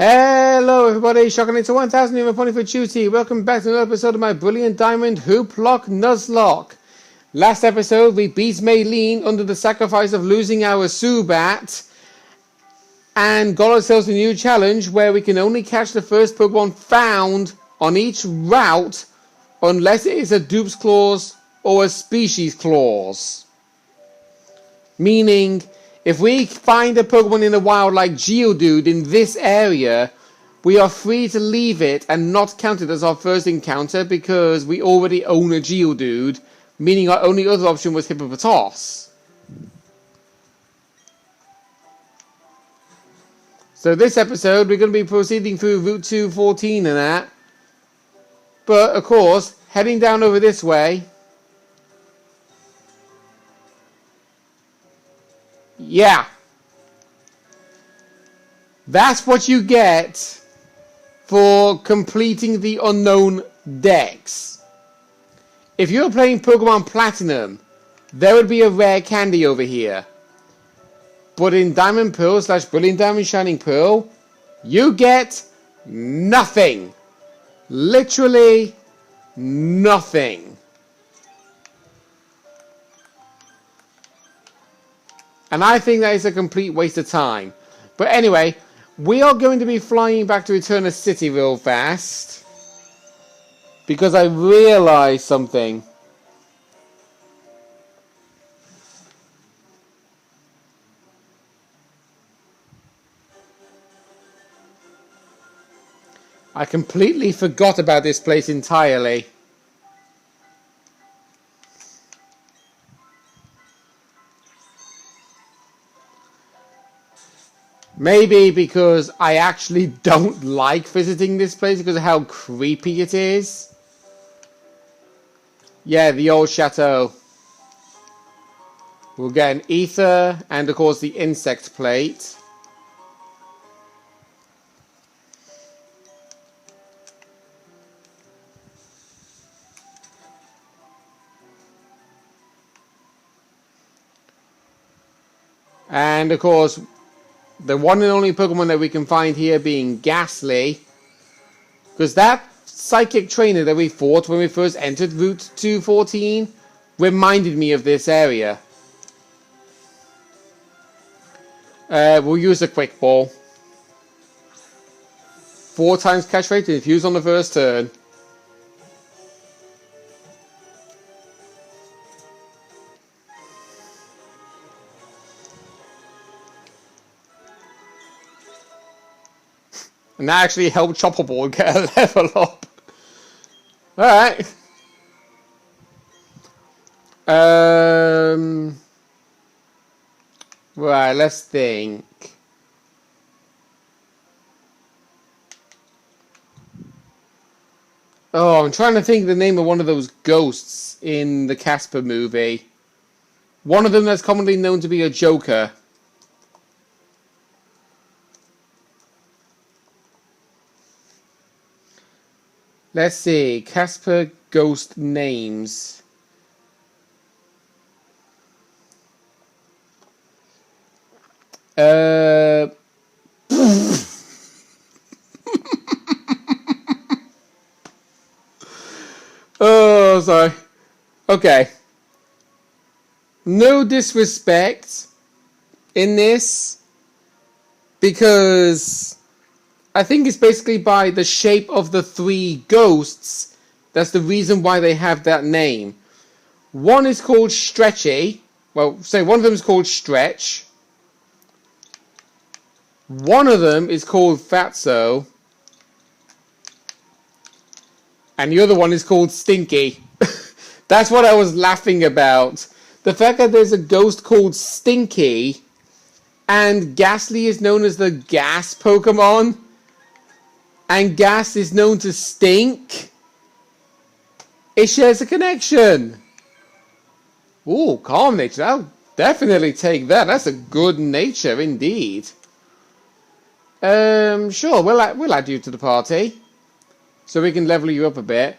Hello everybody, Shocking into 1000 in reporting for duty. Welcome back to another episode of my brilliant diamond Hooplocke Nuzlocke. Last episode we beat Maylene under the sacrifice of losing our Zubat and got ourselves a new challenge where we can only catch the first Pokemon found on each route unless it is a Dupe's Clause or a Species Clause. Meaning, if we find a Pokemon in the wild like Geodude in this area, we are free to leave it and not count it as our first encounter because we already own a Geodude, meaning our only other option was Hippopotas. So this episode we're going to be proceeding through Route 214 and that. But of course, heading down over this way. Yeah. That's what you get for completing the unknown decks. If you're playing Pokemon Platinum, there would be a rare candy over here. But in Diamond Pearl / Brilliant Diamond Shining Pearl, you get nothing. Literally nothing. And I think that is a complete waste of time. But anyway, we are going to be flying back to Eterna City real fast. Because I realized something. I completely forgot about this place entirely. Maybe because I actually don't like visiting this place because of how creepy it is. Yeah, the old chateau. We'll get an ether and of course the insect plate. And of course, the one and only Pokemon that we can find here being Ghastly. Because that psychic trainer that we fought when we first entered Route 214 reminded me of this area. We'll use a Quick Ball. 4 times catch rate and infuse on the first turn. And that actually helped Chopper Ball get a level up. Alright. Right, let's think. Oh, I'm trying to think the name of one of those ghosts in the Casper movie. One of them that's commonly known to be a Joker. Let's see, Casper ghost names. Oh, sorry. Okay. No disrespect in this because I think it's basically by the shape of the 3 ghosts. That's the reason why they have that name. One is called Stretchy. Well, say one of them is called Stretch. One of them is called Fatso. And the other one is called Stinky. That's what I was laughing about. The fact that there's a ghost called Stinky and Ghastly is known as the gas Pokemon. And gas is known to stink. It shares a connection. Ooh, calm nature. I'll definitely take that. That's a good nature indeed. Sure, we'll add you to the party, so we can level you up a bit.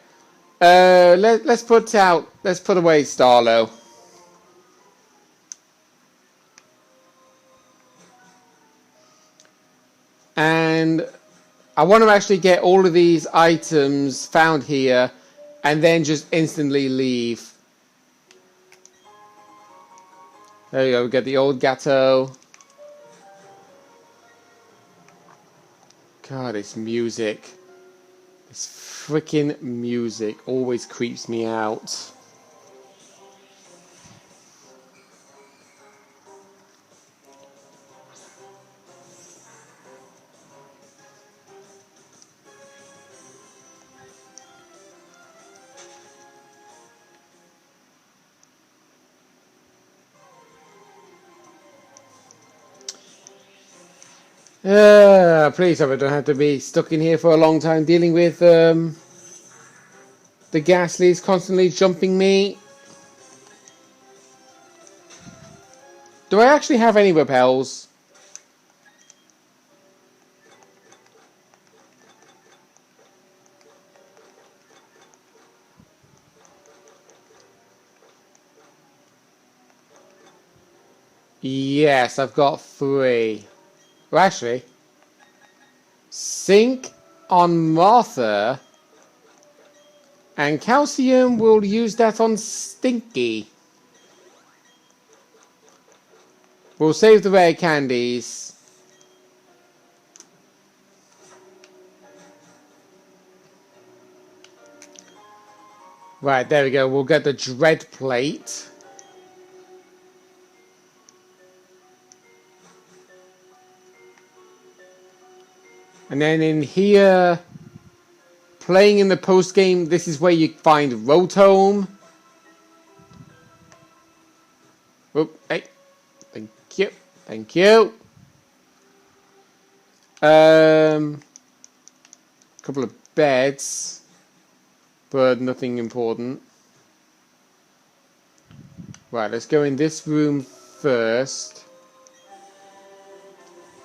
Let's put away Starlo. And I want to actually get all of these items found here and then just instantly leave. There you go, we get the old Gateau. God, it's music. This freaking music always creeps me out. Please hope I don't have to be stuck in here for a long time dealing with the Ghastlies constantly jumping me. Do I actually have any repels? Yes, I've got 3. Well, actually, Sink on Martha, and Calcium will use that on Stinky. We'll save the rare candies. Right, there we go. We'll get the Dread Plate. And then in here, playing in the post game, this is where you find Rotome. Oh, hey, thank you, thank you. Couple of beds, but nothing important. Right, let's go in this room first.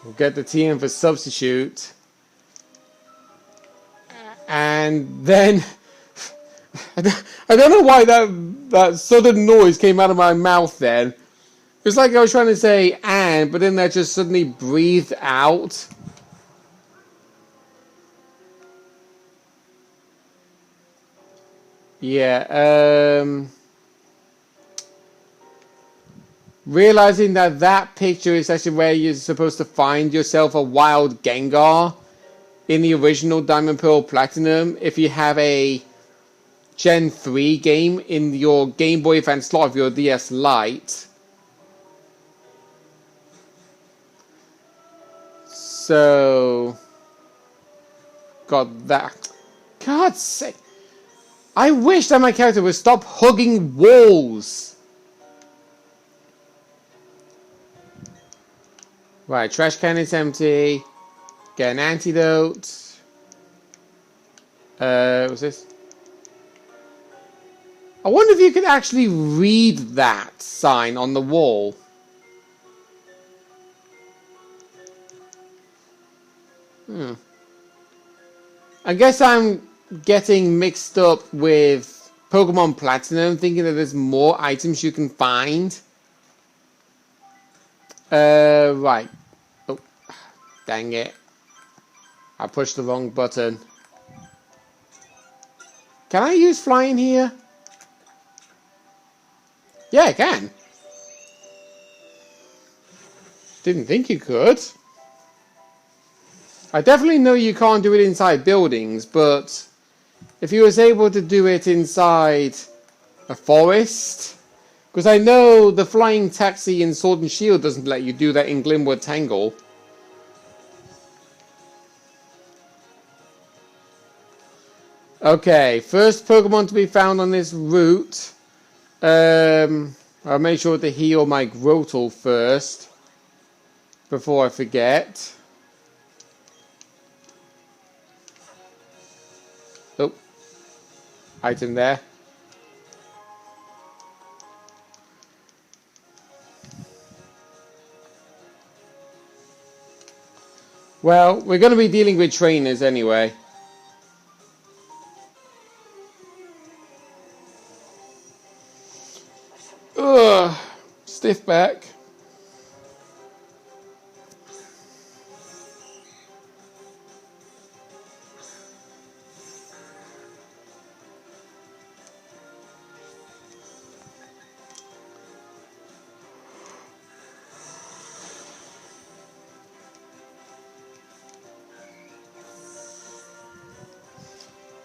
We'll get the TM for substitute. And then I don't know why that sudden noise came out of my mouth then. It's like I was trying to say and, but then that just suddenly breathed out. Yeah, realizing that picture is actually where you're supposed to find yourself a wild Gengar in the original Diamond Pearl Platinum. If you have a Gen 3 game in your Game Boy Advance slot of your DS Lite. So, got that. God's sake. I wish that my character would stop hugging walls. Right, trash can is empty. Get an antidote. What's this? I wonder if you could actually read that sign on the wall. I guess I'm getting mixed up with Pokemon Platinum, thinking that there's more items you can find. Right. Oh, dang it. I pushed the wrong button. Can I use flying here? Yeah, I can. Didn't think you could. I definitely know you can't do it inside buildings, but if you was able to do it inside a forest, because I know the flying taxi in Sword and Shield doesn't let you do that in Glimwood Tangle. Okay, first Pokemon to be found on this route. I'll make sure to heal my Grotle first before I forget. Oh, item there. Well, we're going to be dealing with trainers anyway. Ugh, stiff back.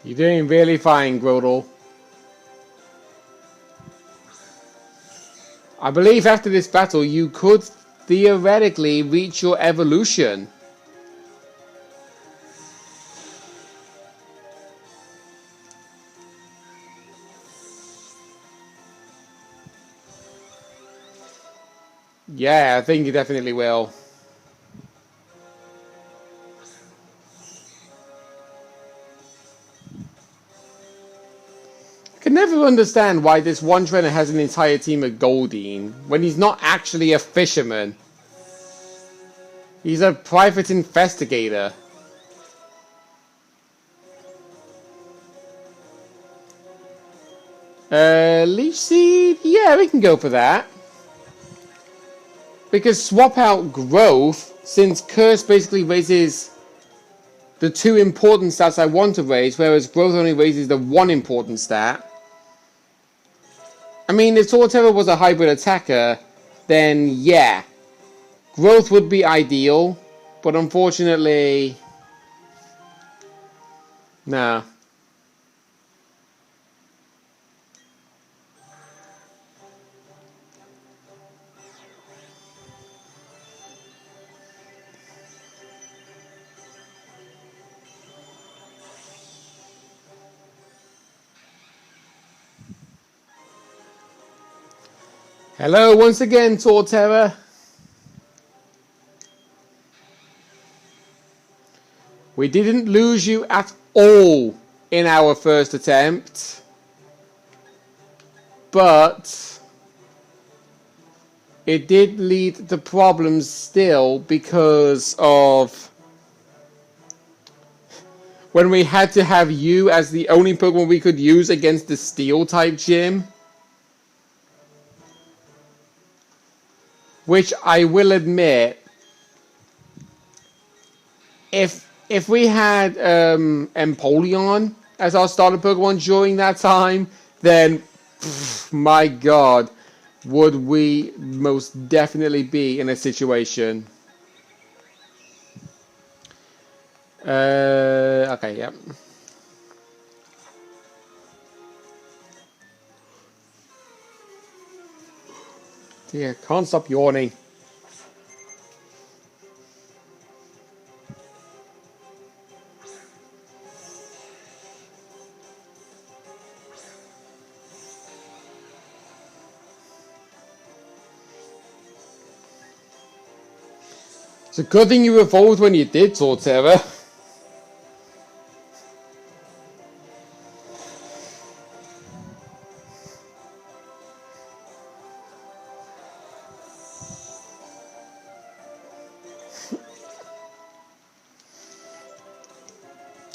You're doing really fine, Grodel. I believe after this battle, you could theoretically reach your evolution. Yeah, I think you definitely will. I can never understand why this one trainer has an entire team of Goldeen when he's not actually a fisherman. He's a private investigator. Leech Seed? Yeah, we can go for that. Because swap out Growth, since Curse basically raises the 2 important stats I want to raise, whereas Growth only raises the 1 important stat. I mean, if Torterra was a hybrid attacker, then yeah, Growth would be ideal, but unfortunately, no. Hello once again, Torterra. We didn't lose you at all in our first attempt, but it did lead to problems still because of when we had to have you as the only Pokemon we could use against the Steel-type gym. Which I will admit, if we had Empoleon as our starter Pokemon during that time, then my God, would we most definitely be in a situation. Okay, yeah. Yeah, can't stop yawning. It's a good thing you evolved when you did, Torterra.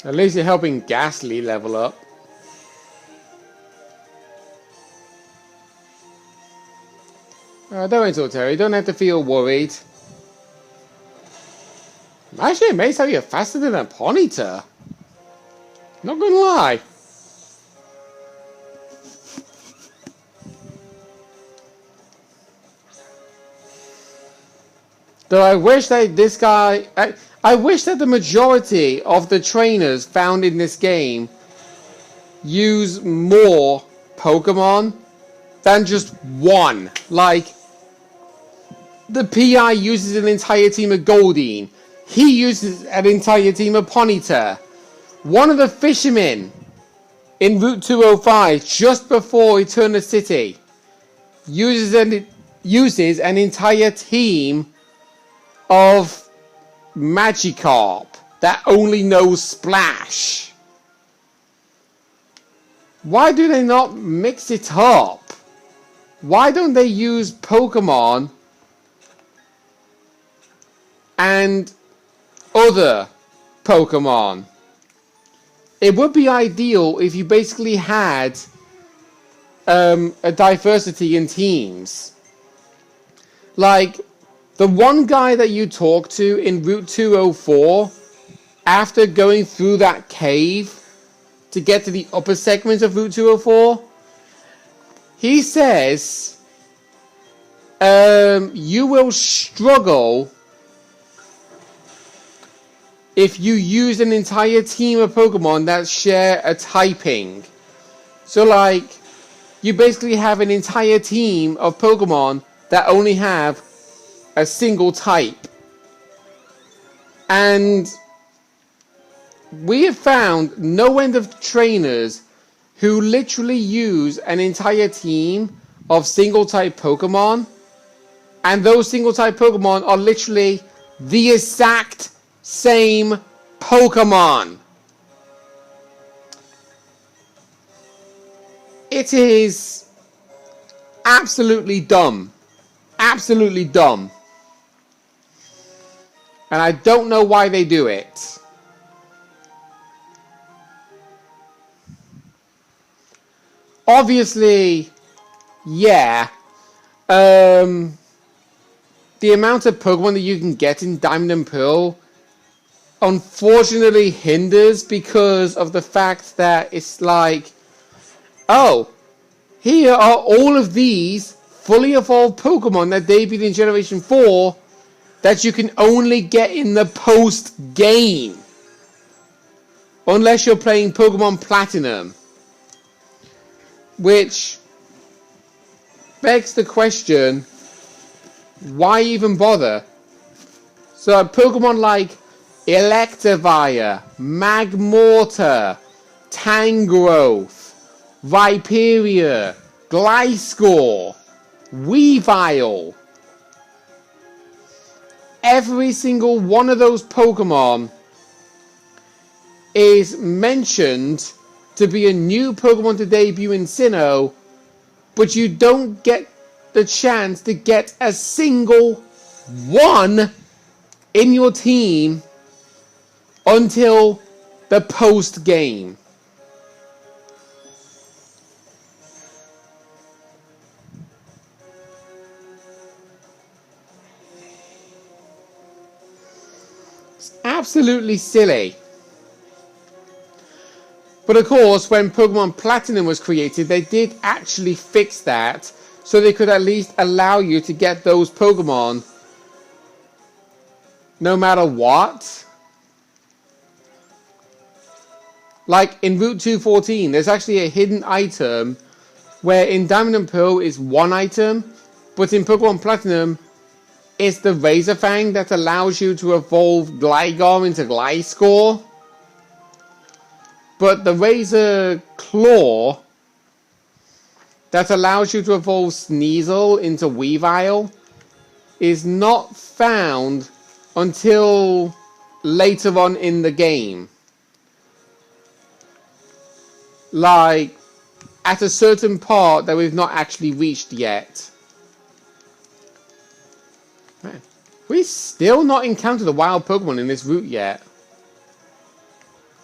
At least you're helping Ghastly level up. Don't worry, Torterra. You don't have to feel worried. I'm actually amazed how you're faster than a Ponyta. Not gonna lie. Though I wish that this guy... I wish that the majority of the trainers found in this game use more Pokemon than just one. Like, the PI uses an entire team of Goldeen. He uses an entire team of Ponyta. One of the fishermen in Route 205, just before Eterna City, uses an entire team of Magikarp that only knows Splash. Why do they not mix it up? Why don't they use Pokemon and other Pokemon? It would be ideal if you basically had a diversity in teams. Like, the one guy that you talk to in Route 204, after going through that cave to get to the upper segment of Route 204, he says you will struggle if you use an entire team of Pokemon that share a typing. So like, you basically have an entire team of Pokemon that only have a single type. And we have found no end of trainers who literally use an entire team of single type Pokemon, and those single type Pokemon are literally the exact same Pokemon. It is absolutely dumb. Absolutely dumb. And I don't know why they do it. Obviously, yeah. The amount of Pokemon that you can get in Diamond and Pearl unfortunately hinders because of the fact that it's like, oh, here are all of these fully evolved Pokemon that debuted in Generation 4 that you can only get in the post-game. Unless you're playing Pokemon Platinum. Which begs the question, why even bother? So Pokemon like Electivire, Magmortar, Tangrowth, Viperia, Gliscor, Weavile. Every single one of those Pokemon is mentioned to be a new Pokemon to debut in Sinnoh, but you don't get the chance to get a single one in your team until the post-game. It's absolutely silly. But of course, when Pokemon Platinum was created, they did actually fix that, so they could at least allow you to get those Pokemon no matter what. Like in Route 214, there's actually a hidden item where in Diamond and Pearl is one item, but in Pokemon Platinum, it's the Razor Fang that allows you to evolve Gligar into Gliscor. But the Razor Claw that allows you to evolve Sneasel into Weavile is not found until later on in the game. Like, at a certain part that we've not actually reached yet. Man, we've still not encountered a wild Pokemon in this route yet.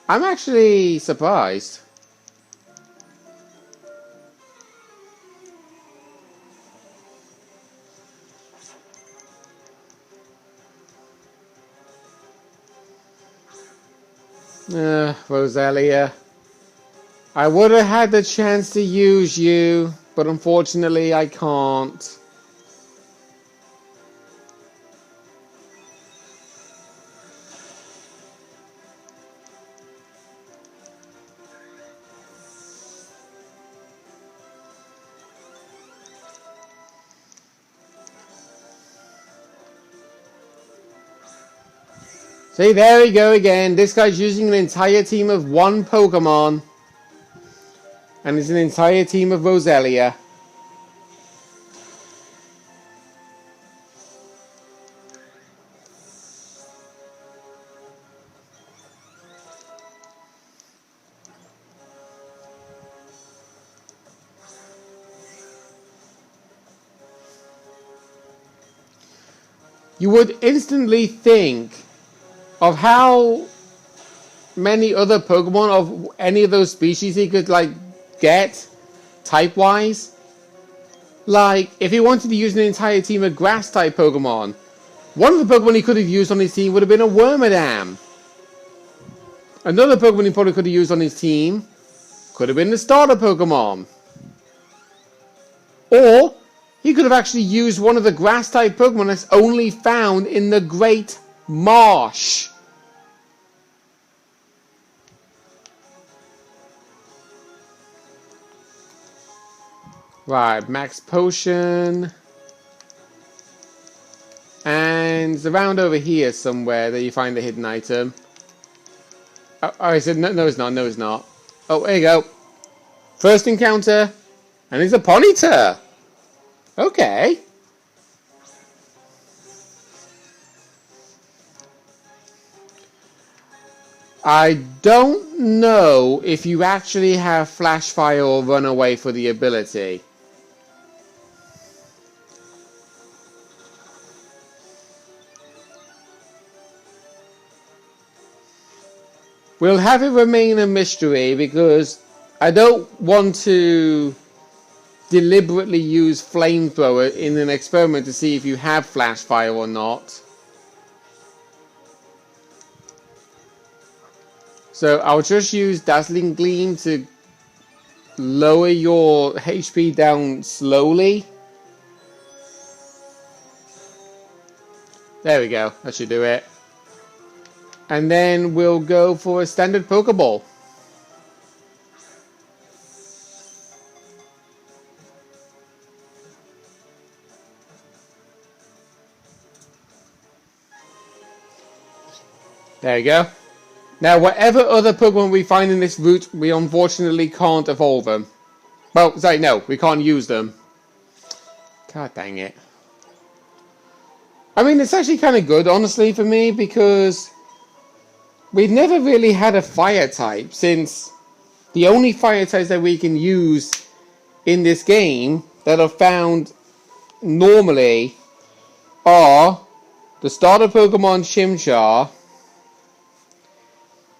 I'm actually surprised. Roselia. I would have had the chance to use you, but unfortunately I can't. See, there we go again. This guy's using an entire team of one Pokemon. And it's an entire team of Roselia. You would instantly think of how many other Pokemon of any of those species he could, like, get type-wise. Like, if he wanted to use an entire team of Grass-type Pokemon, one of the Pokemon he could have used on his team would have been a Wormadam. Another Pokemon he probably could have used on his team could have been the starter Pokemon. Or, he could have actually used one of the Grass-type Pokemon that's only found in the Great Marsh. Right, max potion. And it's around over here somewhere that you find the hidden item. Oh, I said no, no, it's not. No, it's not. Oh, there you go. First encounter, and it's a Ponyta. Okay. I don't know if you actually have Flash Fire or Run Away for the ability. We'll have it remain a mystery because I don't want to deliberately use Flamethrower in an experiment to see if you have Flash Fire or not. So I'll just use Dazzling Gleam to lower your HP down slowly. There we go, that should do it. And then we'll go for a standard Pokeball. There you go. Now, whatever other Pokemon we find in this route, we unfortunately can't evolve them. Well, sorry, no, we can't use them. God dang it. I mean, it's actually kind of good, honestly, for me, because we've never really had a fire type, since the only fire types that we can use in this game that are found normally are the starter Pokemon Chimchar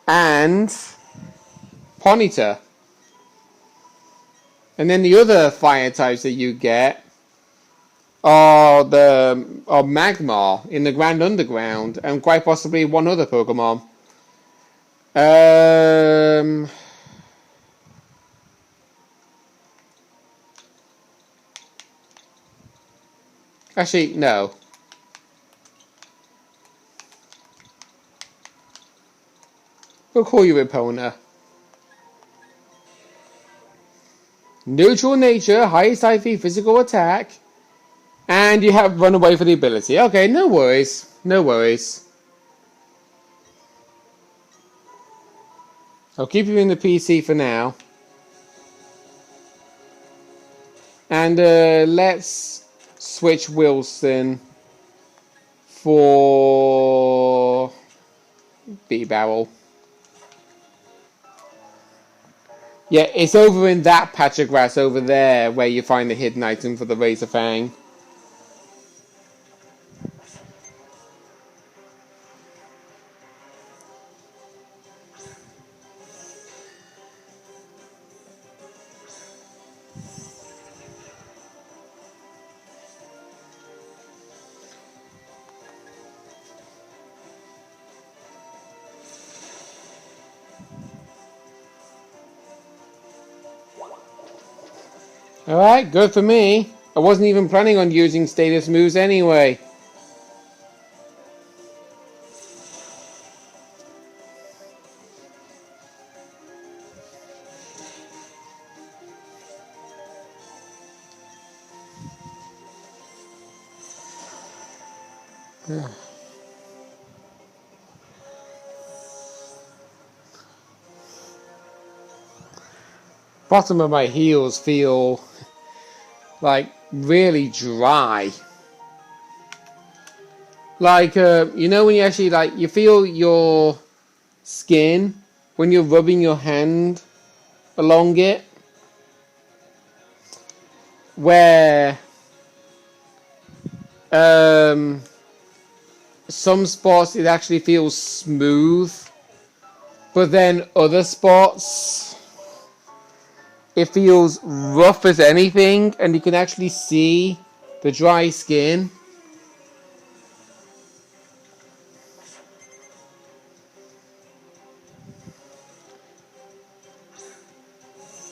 and Ponyta. And then the other fire types that you get are Magmar in the Grand Underground, and quite possibly one other Pokemon. Actually, no. We'll call you Epona. Neutral nature, highest IV physical attack, and you have Run Away for the ability. Okay, no worries. No worries. I'll keep you in the PC for now. And let's switch Wilson for B-Barrel. Yeah, it's over in that patch of grass over there where you find the hidden item for the Razor Fang. Alright, good for me. I wasn't even planning on using status moves anyway. Bottom of my heels feel like really dry. Like, you know when you actually, like, you feel your skin when you're rubbing your hand along it? Where, some spots it actually feels smooth, but then other spots it feels rough as anything, and you can actually see the dry skin.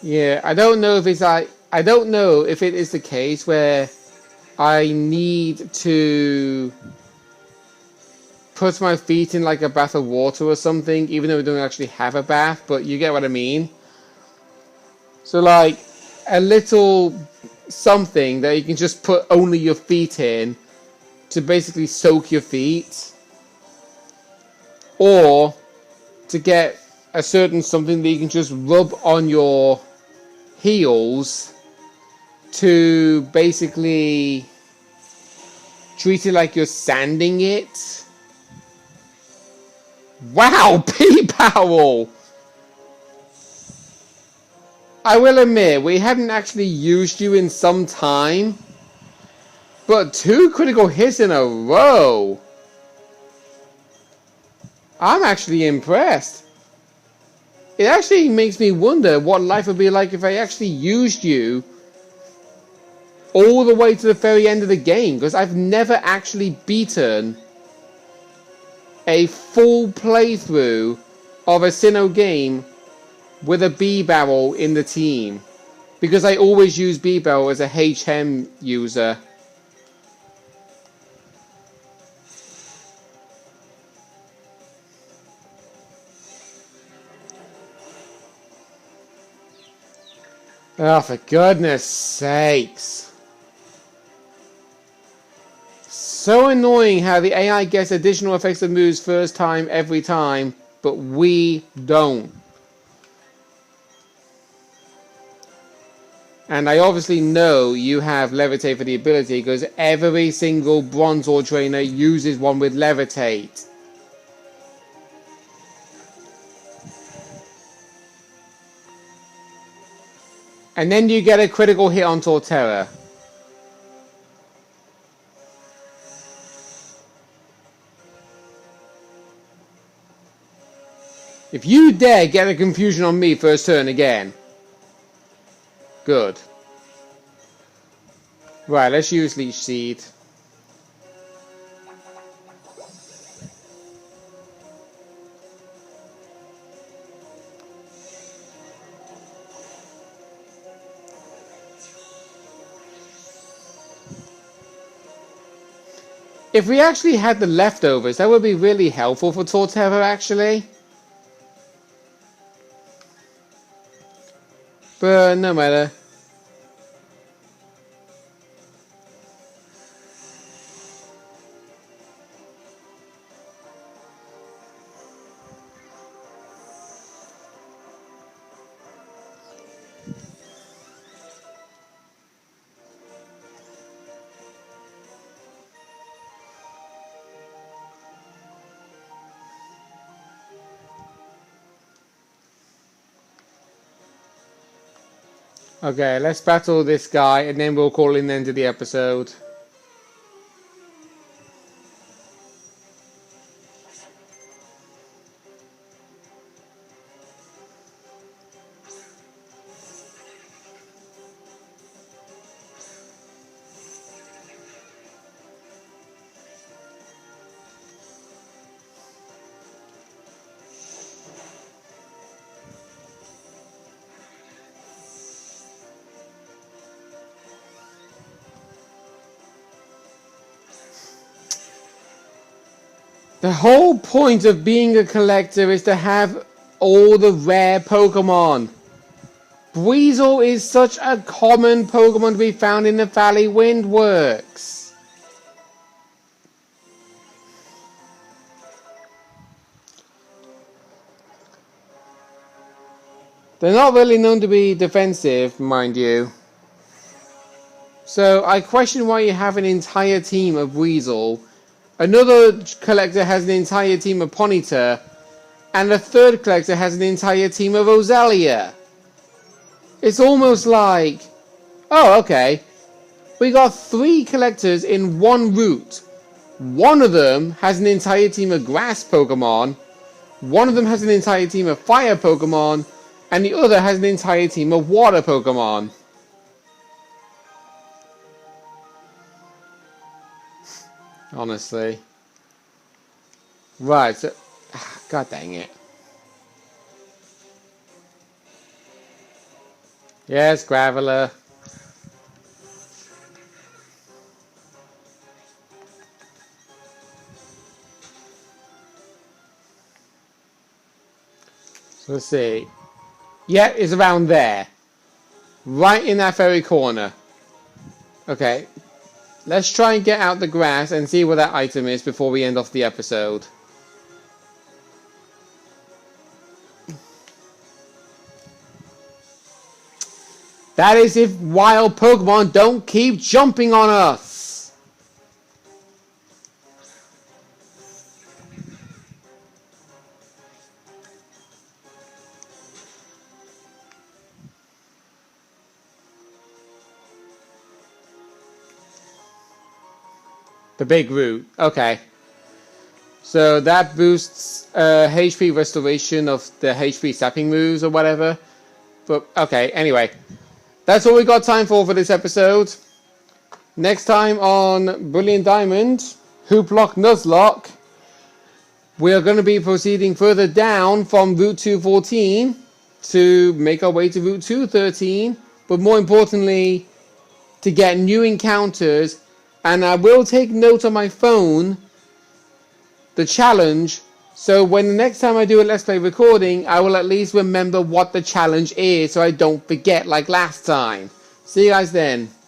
Yeah, I don't know if it's like, I don't know if it is the case where I need to put my feet in like a bath of water or something, even though we don't actually have a bath, but you get what I mean. So like a little something that you can just put only your feet in to basically soak your feet, or to get a certain something that you can just rub on your heels to basically treat it like you're sanding it. Wow, P-Powell! I will admit, we hadn't actually used you in some time, but 2 critical hits in a row. I'm actually impressed. It actually makes me wonder what life would be like if I actually used you all the way to the very end of the game, because I've never actually beaten a full playthrough of a Sinnoh game with a B-Barrel in the team, because I always use B-Barrel as a HM user. Oh, for goodness sakes. So annoying how the AI gets additional effects of moves first time every time, but we don't. And I obviously know you have Levitate for the ability, because every single Bronzor trainer uses one with Levitate. And then you get a critical hit on Torterra. If you dare get a confusion on me first turn again. Good. Right, let's use Leech Seed. If we actually had the leftovers, that would be really helpful for Torterra, actually. But no matter. Okay, let's battle this guy and then we'll call in the end of the episode. The whole point of being a collector is to have all the rare Pokemon. Weasel is such a common Pokemon to be found in the Valley Windworks. They're not really known to be defensive, mind you. So I question why you have an entire team of Weasel. Another collector has an entire team of Ponyta, and a third collector has an entire team of Roselia. It's almost like, oh, okay, we got 3 collectors in one route. One of them has an entire team of grass Pokemon, one of them has an entire team of fire Pokemon, and the other has an entire team of water Pokemon. Honestly. Right, so... God dang it. Yes, Graveler. So let's see. Yeah, it's around there. Right in that very corner. Okay. Let's try and get out the grass and see what that item is before we end off the episode. That is if wild Pokemon don't keep jumping on us. The big root. Okay. So that boosts HP restoration of the HP sapping moves or whatever. But okay, anyway. That's all we got time for this episode. Next time on Brilliant Diamond, Hooplocke Nuzlocke, we are going to be proceeding further down from Route 214 to make our way to Route 213. But more importantly, to get new encounters. And I will take note on my phone the challenge, so when the next time I do a Let's Play recording, I will at least remember what the challenge is so I don't forget like last time. See you guys then.